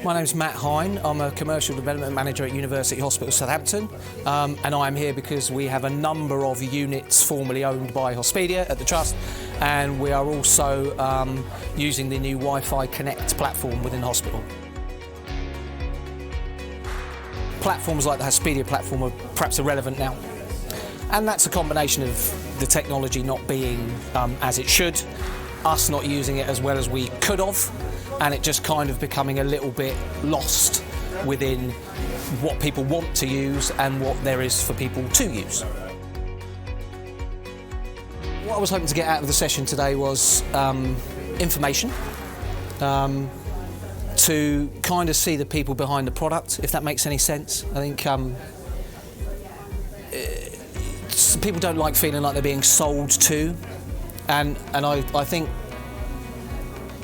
My name's Matt Hine. I'm a Commercial Development Manager at University Hospital Southampton, and I'm here because we have a number of units formerly owned by Hospedia at the Trust, and we are also using the new Wi-Fi Connect platform within the hospital. Platforms like the Hospedia platform are perhaps irrelevant now, and that's a combination of the technology not being as it should, us not using it as well as we could have, and it just kind of becoming a little bit lost within what people want to use and what there is for people to use. What I was hoping to get out of the session today was information, to kind of see the people behind the product, if that makes any sense. I think people don't like feeling like they're being sold to, and I think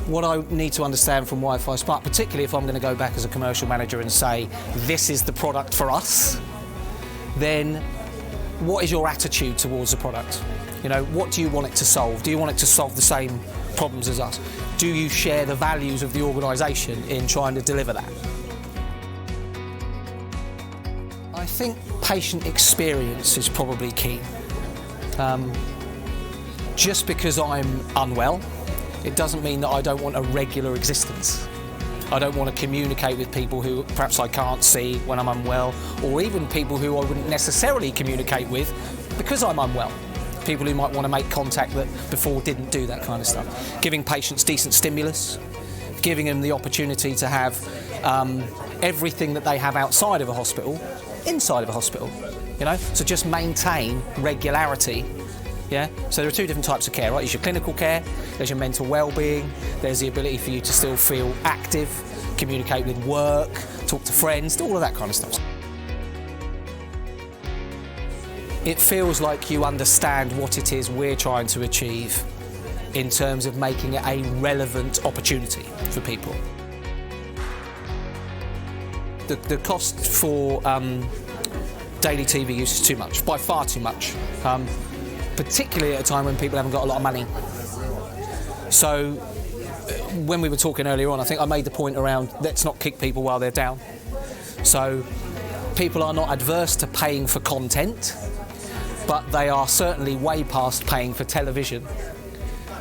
what I need to understand from Wi-Fi SPARK, particularly if I'm going to go back as a commercial manager and say, this is the product for us, then what is your attitude towards the product? You know, what do you want it to solve? Do you want it to solve the same problems as us? Do you share the values of the organisation in trying to deliver that? I think patient experience is probably key. Just because I'm unwell, it doesn't mean that I don't want a regular existence. I don't want to communicate with people who perhaps I can't see when I'm unwell, or even people who I wouldn't necessarily communicate with because I'm unwell. People who might want to make contact that before didn't do that kind of stuff. Giving patients decent stimulus, giving them the opportunity to have everything that they have outside of a hospital, inside of a hospital, you know? So just maintain regularity. Yeah? So there are two different types of care, right? There's your clinical care, there's your mental well-being, there's the ability for you to still feel active, communicate with work, talk to friends, all of that kind of stuff. It feels like you understand what it is we're trying to achieve in terms of making it a relevant opportunity for people. The cost for daily TV use is too much, by far too much. Particularly at a time when people haven't got a lot of money. So when we were talking earlier on, I think I made the point around let's not kick people while they're down. So people are not adverse to paying for content, but they are certainly way past paying for television.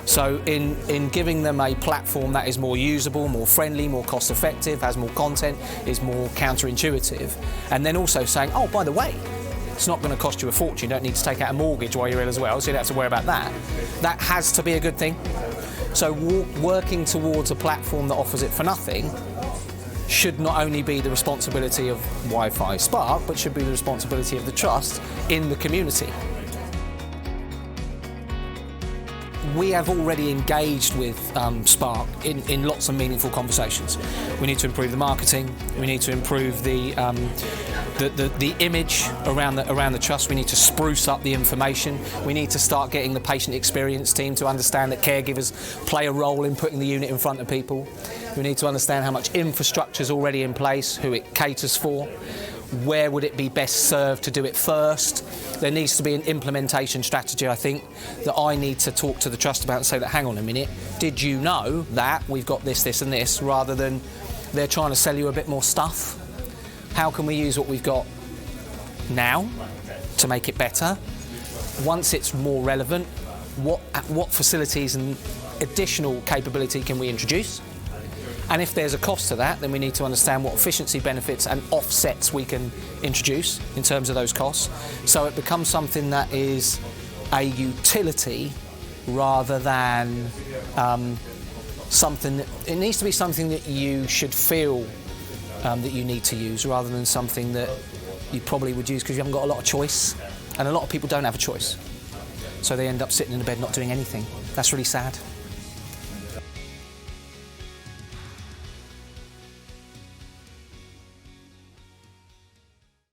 So in giving them a platform that is more usable, more friendly, more cost effective, has more content, is more counterintuitive, and then also saying, oh, by the way, it's not going to cost you a fortune, you don't need to take out a mortgage while you're ill as well, so you don't have to worry about that. That has to be a good thing. So working towards a platform that offers it for nothing should not only be the responsibility of Wi-Fi SPARK, but should be the responsibility of the Trust in the community. We have already engaged with SPARK in lots of meaningful conversations. We need to improve the marketing, we need to improve the image around the Trust, we need to spruce up the information, we need to start getting the patient experience team to understand that caregivers play a role in putting the unit in front of people. We need to understand how much infrastructure is already in place, who it caters for, where would it be best served to do it first. There needs to be an implementation strategy, I think, that I need to talk to the Trust about and say that, hang on a minute, did you know that we've got this, this and this, rather than they're trying to sell you a bit more stuff. How can we use what we've got now to make it better? Once it's more relevant, what facilities and additional capability can we introduce? And if there's a cost to that, then we need to understand what efficiency benefits and offsets we can introduce in terms of those costs. So it becomes something that is a utility rather than something. It needs to be something that you should feel that you need to use, rather than something that you probably would use because you haven't got a lot of choice. And a lot of people don't have a choice. So they end up sitting in the bed not doing anything. That's really sad.